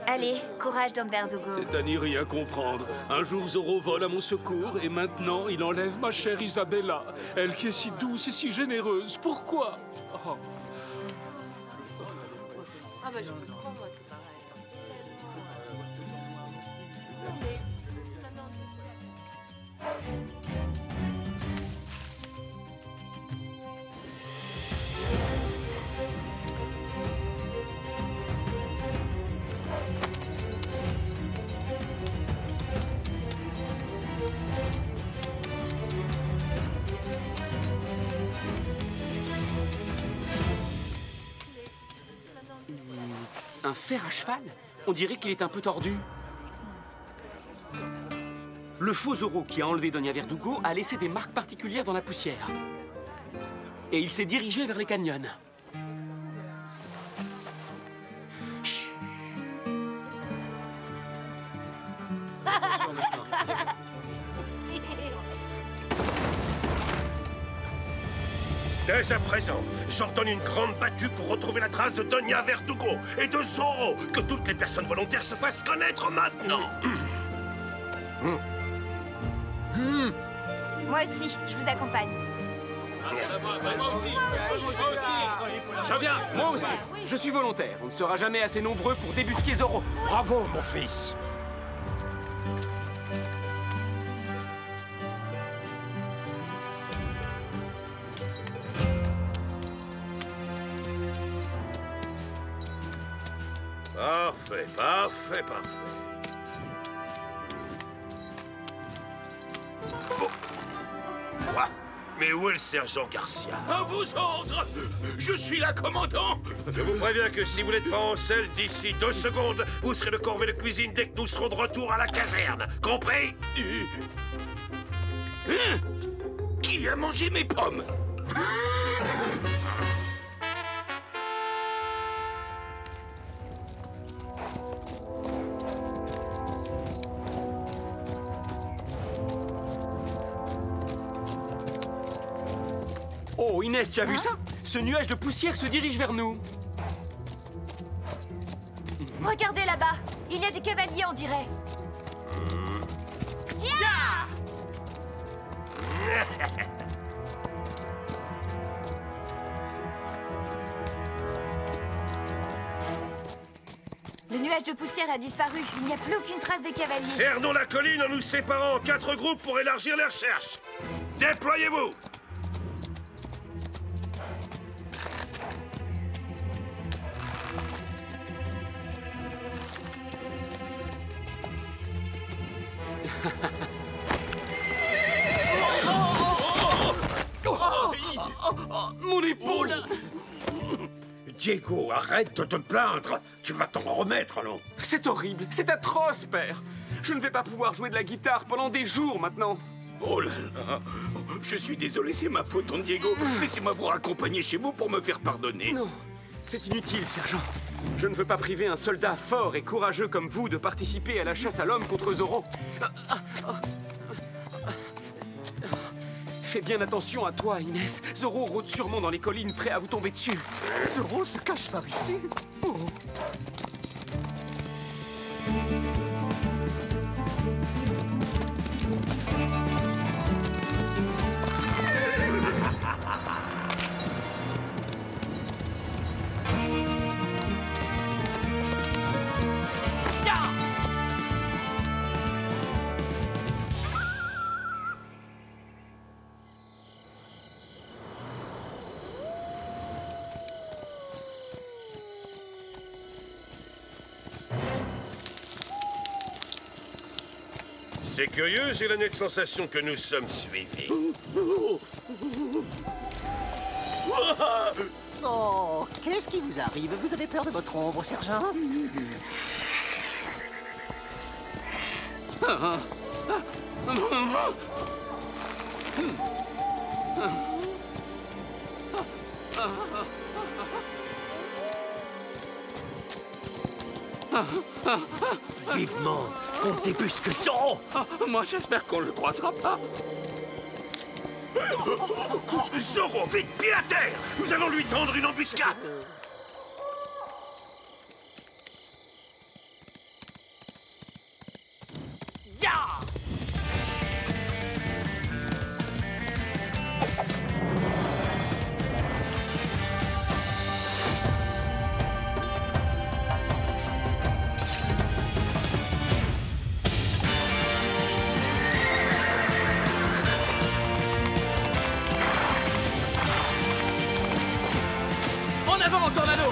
Allez, courage, Don Verdugo. C'est à n'y rien comprendre. Un jour, Zorro vole à mon secours et maintenant, il enlève ma chère Isabella. Elle qui est si douce et si généreuse. Pourquoi? Oh. Ah bah je comprends, moi, c'est pareil. Un fer à cheval? On dirait qu'il est un peu tordu. Le faux Zorro qui a enlevé Doña Verdugo a laissé des marques particulières dans la poussière. Et il s'est dirigé vers les canyons. Chut. Dès à présent, j'ordonne une grande battue pour retrouver la trace de Doña Verdugo et de Zorro. Que toutes les personnes volontaires se fassent connaître maintenant. Moi aussi, je vous accompagne. Je viens, moi aussi. Je suis volontaire. On ne sera jamais assez nombreux pour débusquer Zorro. Bravo, mon fils. Parfait, parfait, parfait. Oh. Quoi? Mais où est le sergent Garcia? À vos ordres! Je suis là, commandant! Je vous préviens que si vous n'êtes pas en selle d'ici 2 secondes, vous serez le corvée de cuisine dès que nous serons de retour à la caserne. Compris? Qui a mangé mes pommes? Oh, Inès, tu as vu ça? Ce nuage de poussière se dirige vers nous. Regardez là-bas. Il y a des cavaliers, on dirait. Le nuage de poussière a disparu. Il n'y a plus aucune trace des cavaliers. Cernons la colline en nous séparant en 4 groupes pour élargir les recherches. Déployez-vous! l'épaule. Diego, arrête de te plaindre. Tu vas t'en remettre, non? C'est horrible, c'est atroce, père. Je ne vais pas pouvoir jouer de la guitare pendant des jours maintenant. Oh là là. Je suis désolé, c'est ma faute, Don Diego. Laissez-moi vous raccompagner chez vous pour me faire pardonner. Non, c'est inutile, sergent. Je ne veux pas priver un soldat fort et courageux comme vous de participer à la chasse à l'homme contre Zoro. Fais bien attention à toi, Inès. Zoro rôde sûrement dans les collines, prêt à vous tomber dessus. Zoro se cache par ici. Oh. C'est curieux, j'ai la nette sensation que nous sommes suivis. Oh, qu'est-ce qui vous arrive? Vous avez peur de votre ombre, sergent? Vivement, qu'on débusque Zoro. Moi, j'espère qu'on le croisera pas. Zoro, vite, pied à terre! Nous allons lui tendre une embuscade! En avant, Tornado!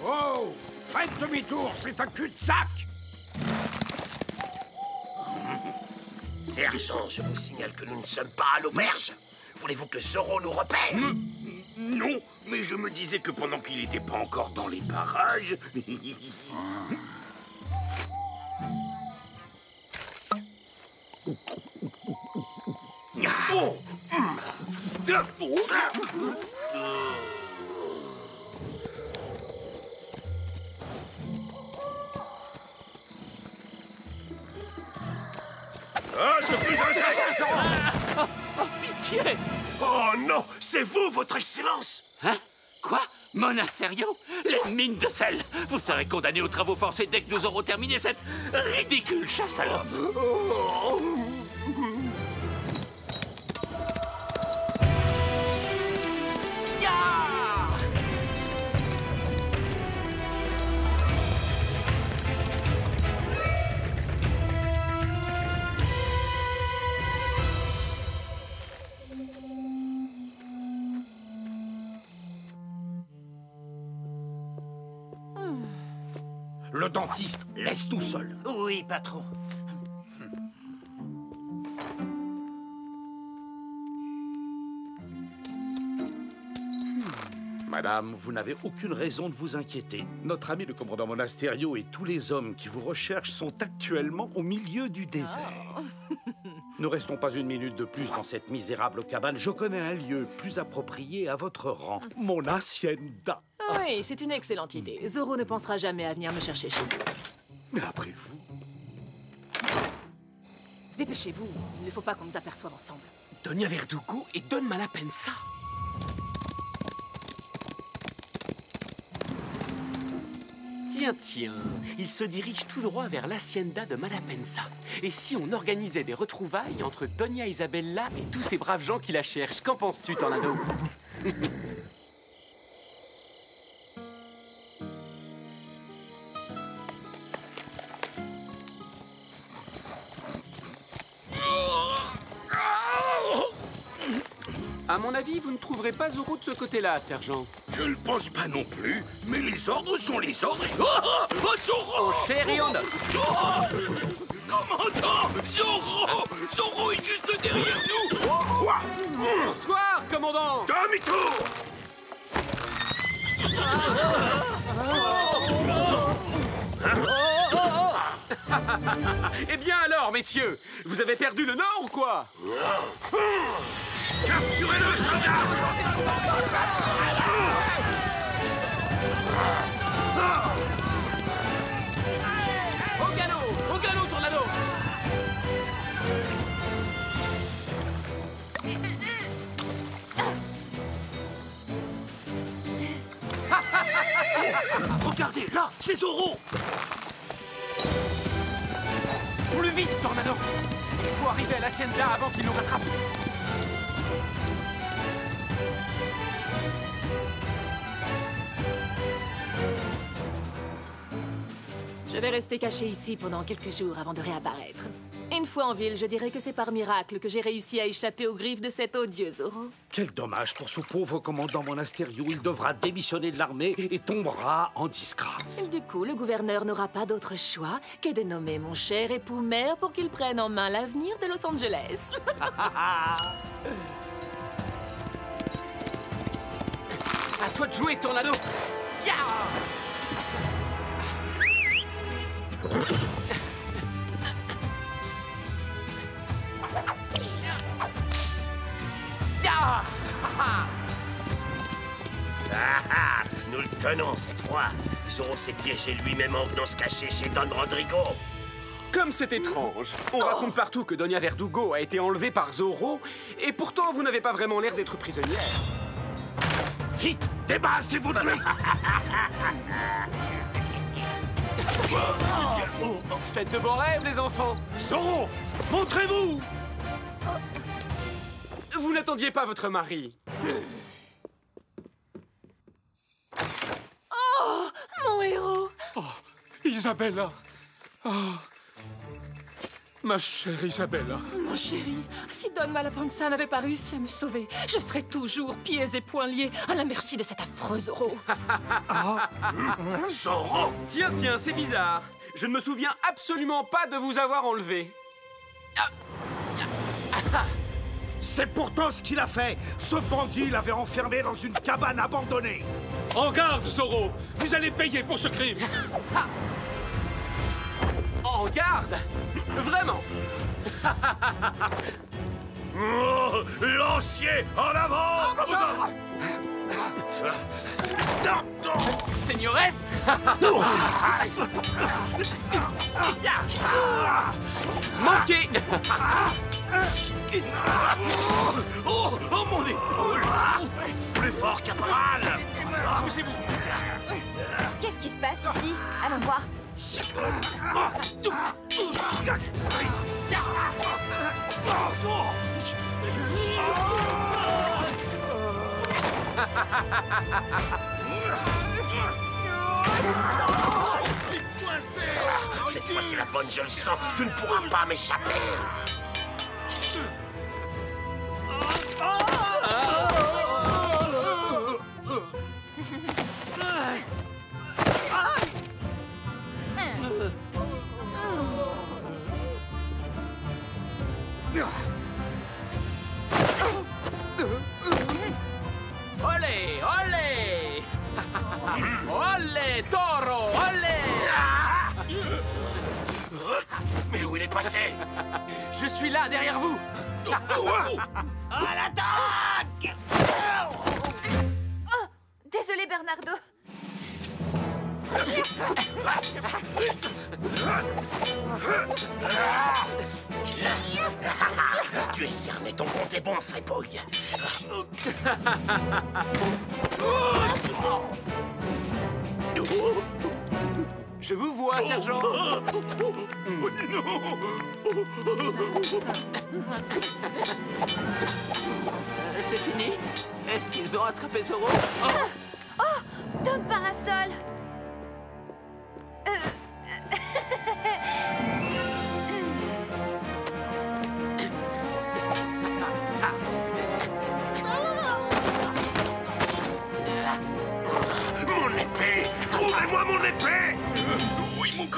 Oh! Faites demi-tour, c'est un cul-de-sac! Sergent, je vous signale que nous ne sommes pas à l'auberge. Voulez-vous que Zoro nous repère? Non, mais je me disais que pendant qu'il n'était pas encore dans les parages... Pitié! Oh non! C'est vous, votre excellence! Hein? Quoi? Monasterio? Les mines de sel! Vous serez condamné aux travaux forcés dès que nous aurons terminé cette ridicule chasse à l'homme! Le dentiste, laisse tout seul. Oui, patron. Madame, vous n'avez aucune raison de vous inquiéter. Notre ami le commandant Monasterio et tous les hommes qui vous recherchent sont actuellement au milieu du désert. Ne restons pas une minute de plus dans cette misérable cabane. Je connais un lieu plus approprié à votre rang. Mon hacienda. Oui, c'est une excellente idée. Zoro ne pensera jamais à venir me chercher chez vous. Mais après vous... Dépêchez-vous, il ne faut pas qu'on nous aperçoive ensemble. Donia Verdugo et Don Malapensa. Tiens, il se dirige tout droit vers l'hacienda de Malapensa. Et si on organisait des retrouvailles entre Donia Isabella et tous ces braves gens qui la cherchent? Qu'en penses-tu, Tornado? À mon avis, avis, vous ne trouverez pas Zoro de ce côté-là, sergent. Je ne pense pas non plus, mais les ordres sont les ordres. Oh, Zoro! En chair et en os. Commandant! Zoro! Zoro est juste derrière nous! Quoi? Bonsoir, commandant! Demi-tour! Eh bien alors, messieurs, vous avez perdu le nord ou quoi? Capturez-le, soldat! Au galop, Tornado! Regardez, là, c'est Zoro! Plus vite, Tornado! Il faut arriver à l'Hacienda avant qu'il nous rattrape. Je vais rester caché ici pendant quelques jours avant de réapparaître. Une fois en ville, je dirais que c'est par miracle que j'ai réussi à échapper aux griffes de cet odieux Zoro. Quel dommage pour ce pauvre commandant Monasterio. Il devra démissionner de l'armée et tombera en disgrâce. Du coup, le gouverneur n'aura pas d'autre choix que de nommer mon cher époux maire pour qu'il prenne en main l'avenir de Los Angeles. À toi de jouer, Tornado! Ya! Ah, nous le tenons cette fois. Zoro s'est piégé lui-même en venant se cacher chez Don Rodrigo. Comme c'est étrange. On raconte partout que Doña Verdugo a été enlevée par Zoro, et pourtant vous n'avez pas vraiment l'air d'être prisonnière. Vite, débarrassez-vous de lui! Faites de beaux rêves, les enfants! Zoro, montrez-vous! Vous n'attendiez pas votre mari. Oh, mon héros! Oh, Isabella! Oh, ma chère Isabella! Mon chéri, si Don Malapanza n'avait pas réussi à me sauver, je serais toujours pieds et poings liés à la merci de cet affreux Zoro. Zoro! Tiens, c'est bizarre. Je ne me souviens absolument pas de vous avoir enlevé. C'est pourtant ce qu'il a fait. Ce bandit l'avait enfermé dans une cabane abandonnée. En garde, Zoro! Vous allez payer pour ce crime! En garde? Vraiment? Oh, lancier, en avant! Señores! Manqué! Oh, mon épaule! Plus fort, caporal! Poussez-vous! Qu'est-ce qui se passe ici? Allons voir. Cette fois, c'est la bonne, je le sens. Tu ne pourras pas m'échapper. Olé, olé! Olé, taureau, olé! Mais où il est passé? Je suis là, derrière vous! À l'attaque! Oh! Désolé, Bernardo. Tu es cerné, ton compte est bon, Fribouille. Je vous vois, sergent. C'est fini? Est-ce qu'ils ont attrapé Zoro? Oh! Don Parasol!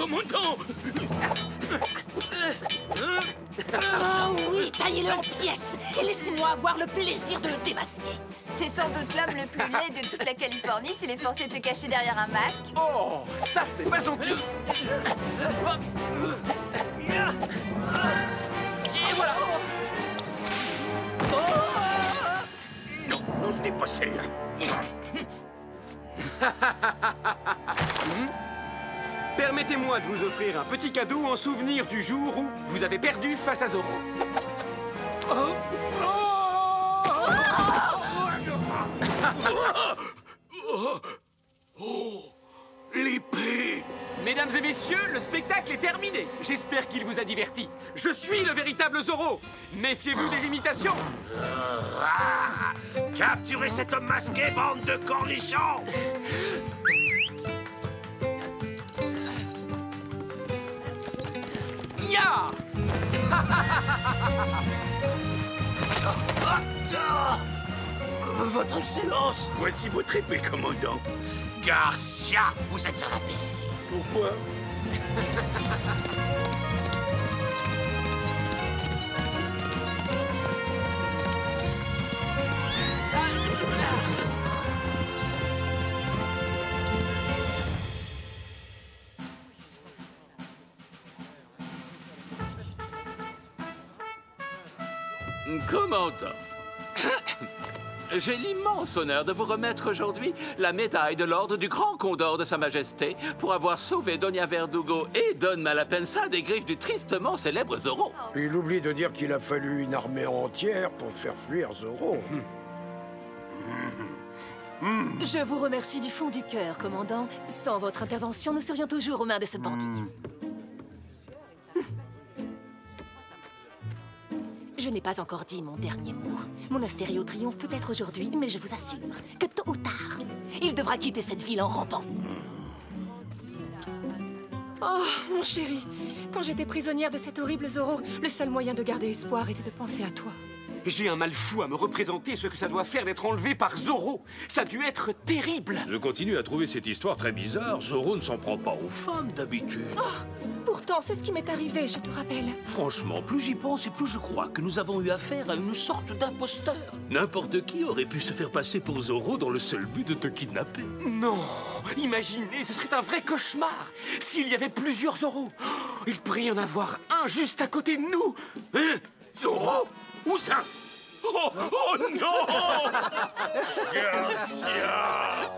commandant! Oh oui, taillez-le en pièces et laissez-moi avoir le plaisir de le démasquer. C'est sans doute l'homme le plus laid de toute la Californie s'il est forcé de se cacher derrière un masque. Oh, ça c'était pas gentil. Et voilà. Non, ce n'est pas celle-là. Permettez-moi de vous offrir un petit cadeau en souvenir du jour où vous avez perdu face à Zorro. L'épée! Mesdames et messieurs, le spectacle est terminé. J'espère qu'il vous a diverti. Je suis le véritable Zorro. Méfiez-vous des imitations. Capturez cet homme masqué, bande de cornichons! Ya! Votre Excellence! Voici votre épée, commandant. Garcia, vous êtes un imbécile. Pourquoi? Commandant, j'ai l'immense honneur de vous remettre aujourd'hui la médaille de l'ordre du Grand Condor de Sa Majesté pour avoir sauvé Doña Verdugo et Don Malapensa des griffes du tristement célèbre Zorro. Il oublie de dire qu'il a fallu une armée entière pour faire fuir Zorro. Je vous remercie du fond du cœur, commandant. Sans votre intervention, nous serions toujours aux mains de ce bandit. Je n'ai pas encore dit mon dernier mot. Mon Astério triomphe peut-être aujourd'hui, mais je vous assure que tôt ou tard, il devra quitter cette ville en rampant. Oh, mon chéri, quand j'étais prisonnière de cet horrible Zorro, le seul moyen de garder espoir était de penser à toi. J'ai un mal fou à me représenter ce que ça doit faire d'être enlevé par Zorro. Ça a dû être terrible. Je continue à trouver cette histoire très bizarre. Zorro ne s'en prend pas aux femmes d'habitude. Oh, pourtant, c'est ce qui m'est arrivé, je te rappelle. Franchement, plus j'y pense et plus je crois que nous avons eu affaire à une sorte d'imposteur. N'importe qui aurait pu se faire passer pour Zorro dans le seul but de te kidnapper. Non, imaginez, ce serait un vrai cauchemar. S'il y avait plusieurs Zorro, il pourrait y en avoir un juste à côté de nous. Hein? Zorro? Où ça? Oh non! Garcia!